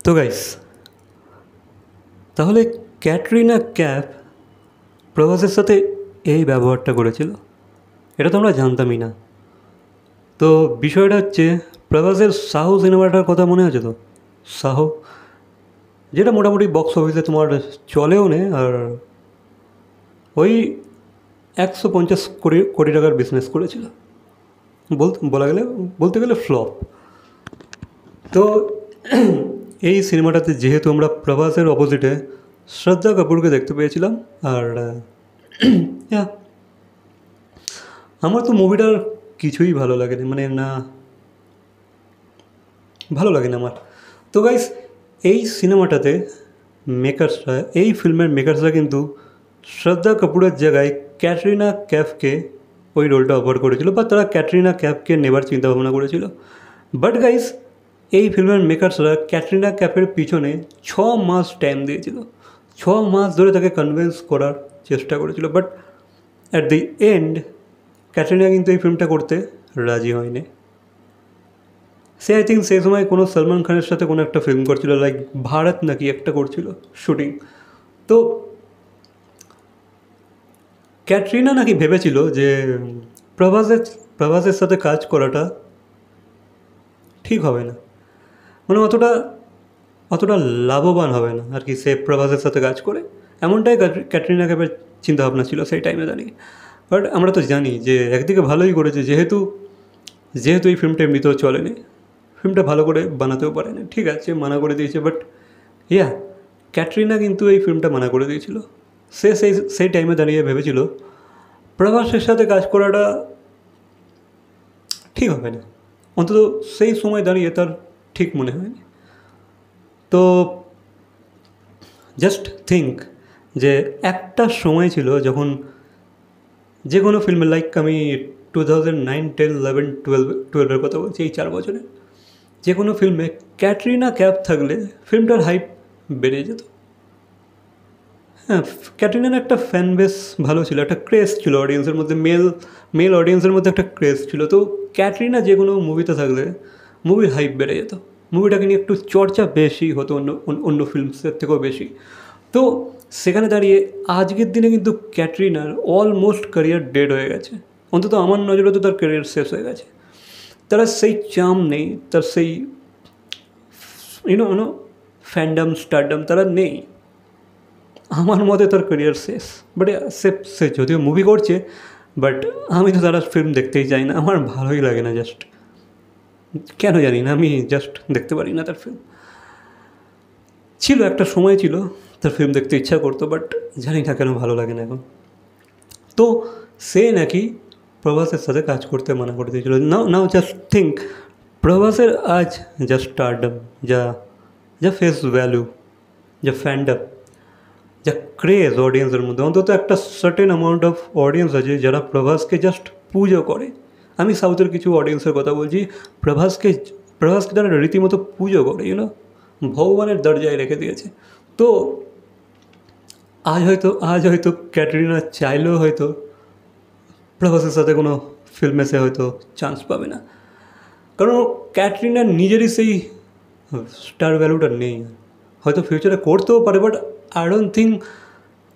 তো গাইস, তাহলে ক্যাটরিনা ক্যাফ প্রভাসের সাথে এই ব্যবহারটা করেছিল, এটা তো আমরা জানতামই না। তো বিষয়টা হচ্ছে, প্রভাসের সাহো সিনেমাটার কথা মনে আছে তো? সাহো, যেটা মোটামুটি বক্স অফিসে তোমার চলেও নে, আর ওই 150 কোটি টাকার বিজনেস করেছিল, বলতে গেলে ফ্লপ। তো এই সিনেমাটাতে যেহেতু আমরা প্রভাসের অপোজিটে শ্রদ্ধা কাপুরকে দেখতে পেয়েছিলাম, আর yeah, আমার তো মুভিটার কিছুই ভালো লাগেনি, মানে না, ভালো লাগে না আমার। তো গাইস, এই সিনেমাটাতে মেকার্সরা, এই ফিল্মের মেকার্সরা কিন্তু শ্রদ্ধা কাপুরের জায়গায় ক্যাটরিনা ক্যাফকে ওই রোলটা অফার করেছিল, বা তারা ক্যাটরিনা ক্যাফকে নেবার চিন্তাভাবনা করেছিল। বাট গাইস, এই ফিল্মের মেকার্সরা ক্যাটরিনা ক্যাফের পিছনে 6 মাস টাইম দিয়েছিল, 6 মাস ধরে তাকে কনভিন্স করার চেষ্টা করেছিল। But at the end Katrina কিন্তু এই ফিল্মটা করতে রাজি হয়নি। সে আই থিঙ্ক সেই সময় কোনো সলমান খানের সাথে কোনো একটা ফিল্ম করছিল, লাইক ভারত নাকি একটা করছিল শুটিং। তো ক্যাটরিনা নাকি ভেবেছিল যে প্রভাসের প্রভাসের সাথে কাজ করাটা ঠিক হবে না, মানে অতটা অতটা লাভবান হবে না আর কি, সে প্রভাসের সাথে কাজ করে। এমনটাই ক্যাটরিনা কাইফের চিন্তাভাবনা ছিল সেই টাইমে দাঁড়িয়ে। বাট আমরা তো জানি যে একদিকে ভালোই করেছে, যেহেতু যেহেতু এই ফিল্মটা এমনিতেও চলেনি, ফিল্মটা ভালো করে বানাতেও পারেনি, ঠিক আছে মানা করে দিয়েছে। বাট ইয়া, ক্যাটরিনা কিন্তু এই ফিল্মটা মানা করে দিয়েছিল। সে সেই টাইমে দাঁড়িয়ে ভেবেছিল প্রভাসের সাথে কাজ করাটা ঠিক হবে না, অন্তত সেই সময় দাঁড়িয়ে তার ঠিক মনে হয়নি। তো জাস্ট থিঙ্ক যে একটা সময় ছিল যখন যে কোনো ফিল্মে, লাইক আমি 2009, 10, 11, 12 কথা বলছি, এই 4 বছরে যে কোনো ফিল্মে ক্যাটরিনা ক্যাফ থাকলে ফিল্মটার হাইপ বেড়ে যেত। হ্যাঁ, ক্যাটরিনার একটা ফ্যান বেস ভালো ছিল, একটা ক্রেজ ছিল অডিয়েন্সের মধ্যে, মেল অডিয়েন্সের মধ্যে একটা ক্রেজ ছিল। তো ক্যাটরিনা যে কোনো মুভিতে থাকলে মুভির হাইপ বেড়ে যেত, মুভিটাকে নিয়ে একটু চর্চা বেশি হতো অন্য অন্য ফিল্মসের থেকেও বেশি। তো সেখানে দাঁড়িয়ে আজকের দিনে কিন্তু ক্যাটরিনার অলমোস্ট ক্যারিয়ার ডেড হয়ে গেছে, অন্তত আমার নজরে তো তার ক্যারিয়ার শেষ হয়ে গেছে। তার সেই চার্ম নেই, তার সেই ইউনো ফ্যান্ডাম স্টারডাম তারা নেই, আমার মতে তার ক্যারিয়ার শেষ। বাট সে সে যদিও মুভি করছে, বাট আমি তো তারা ফিল্ম দেখতেই চাই না, আমার ভালোই লাগে না, জাস্ট কেন জানি না, আমি জাস্ট দেখতে পারি না তার ফিল্ম। ছিল একটা সময় ছিল তার ফিল্ম দেখতে ইচ্ছা করতো, বাট জানি না কেন ভালো লাগে না এখন। তো সে নাকি প্রভাসের সাথে কাজ করতে মানা করে দিয়েছিল। নাও নাও জাস্ট থিঙ্ক, প্রভাসের আজ যা স্টারডম, যা যা ফেস ভ্যালু, যা ফ্যান্ডাম, যা ক্রেজ অডিয়েন্সের মধ্যে, অন্তত একটা সার্টেন অ্যামাউন্ট অফ অডিয়েন্স আছে যারা প্রভাসকে জাস্ট পুজো করে। আমি সাউথের কিছু অডিয়েন্সের কথা বলছি, প্রভাসকে প্রভাসকে তারা রীতিমতো পুজো করে, ভগবানের দরজায় রেখে দিয়েছে। তো আজ হয়তো ক্যাটরিনা চাইলেও হয়তো প্রভাসের সাথে কোনো ফিল্মে সে হয়তো চান্স পাবে না, কারণ ক্যাটরিনার নিজেরই সেই স্টার ভ্যালুটা নেই। হয়তো ফিউচারে করতেও পারে, বাট আই ডোন্ট থিঙ্ক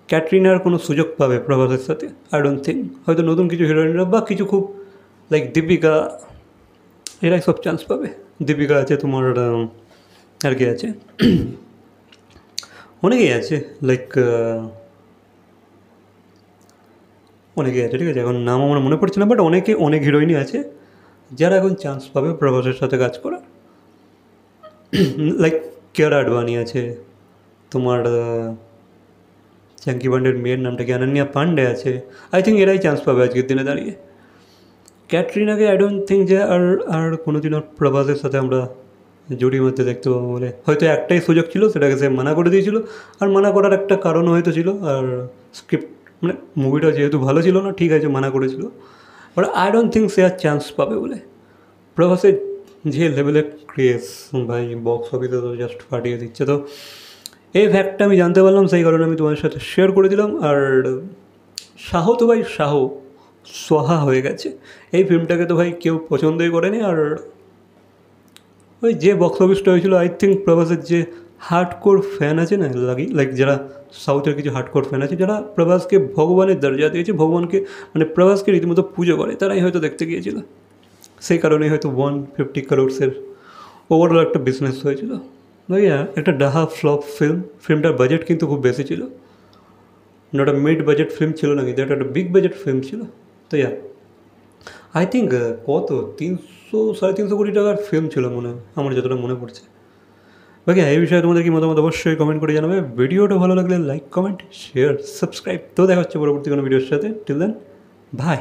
ক্যাটরিনার কোনো সুযোগ পাবে প্রভাসের সাথে, আই ডোন্ট থিঙ্ক। হয়তো নতুন কিছু হিরোইনরা বা কিছু খুব লাইক দীপিকা, এরাই সব চান্স পাবে। দীপিকা আছে তোমার, আর কি আছে, অনেকেই আছে, লাইক অনেকেই আছে, ঠিক আছে এখন নাম আমার মনে পড়ছে না, বাট অনেক হিরোইনই আছে যারা এখন চান্স পাবে প্রভাসের সাথে কাজ করার। লাইক কিয়ারা আডবাণী আছে তোমার, চ্যাঙ্কি পান্ডের মেয়ের নামটা কি, অনন্যা পান্ডে আছে। আই থিঙ্ক এরাই চান্স পাবে আজকের দিনে দাঁড়িয়ে। ক্যাটরিনাকে আই ডোন্ট থিঙ্ক যে আর কোনো দিন আর প্রভাসের সাথে আমরা জুড়ির মধ্যে দেখতে পাবো বলে। হয়তো একটাই সুযোগ ছিল, সেটাকে সে মানা করে দিয়েছিল, আর মানা করার একটা কারণও হয়তো ছিল, আর স্ক্রিপ্ট মানে মুভিটা যেহেতু ভালো ছিল না, ঠিক আছে মানা করেছিল। বাট আই ডোন্ট থিঙ্ক সে আর চান্স পাবে বলে। প্রভাসের যে লেভেলের ক্রেজ ভাই, বক্স অফিসে তো জাস্ট ফাটিয়ে দিচ্ছে। তো এই ফ্যাক্টটা আমি জানতে পারলাম, সেই কারণে আমি তোমার সাথে শেয়ার করে দিলাম। আর শাহ তো ভাই শাহ সোহা হয়ে গেছে, এই ফিল্মটাকে তো ভাই কেউ পছন্দই করেনি। আর ওই যে বক্স অফিসটা হয়েছিল, আই থিঙ্ক প্রভাসের যে হার্ডকোর ফ্যান আছে না, লাইক যারা সাউথের কিছু হার্ডকোর ফ্যান আছে, যারা প্রভাসকে ভগবানের দরজা দিয়েছে, ভগবানকে মানে প্রভাসকে রীতিমতো পুজো করে, তারাই হয়তো দেখতে গিয়েছিল। সেই কারণেই হয়তো 150 crores ওভারঅল একটা বিজনেস হয়েছিল। ভাইয়া একটা ডাহা ফ্লপ ফিল্মটার বাজেট কিন্তু খুব বেশি ছিল, নট মিড বাজেট ফিল্ম ছিল না, কিন্তু একটা বিগ বাজেট ফিল্ম ছিল। তো ইয়া আই থিঙ্ক কত 300-350 কোটি টাকার ফিল্ম ছিল মনে হয়, আমার যতটা মনে পড়ছে। বাকি এই বিষয়ে তোমাদের কি মতামত অবশ্যই কমেন্ট করে জানাবে। ভিডিওটা ভালো লাগলে লাইক, কমেন্ট, শেয়ার, সাবস্ক্রাইব। তো দেখা হচ্ছে পরবর্তী কোনো ভিডিওর সাথে। Till then, by.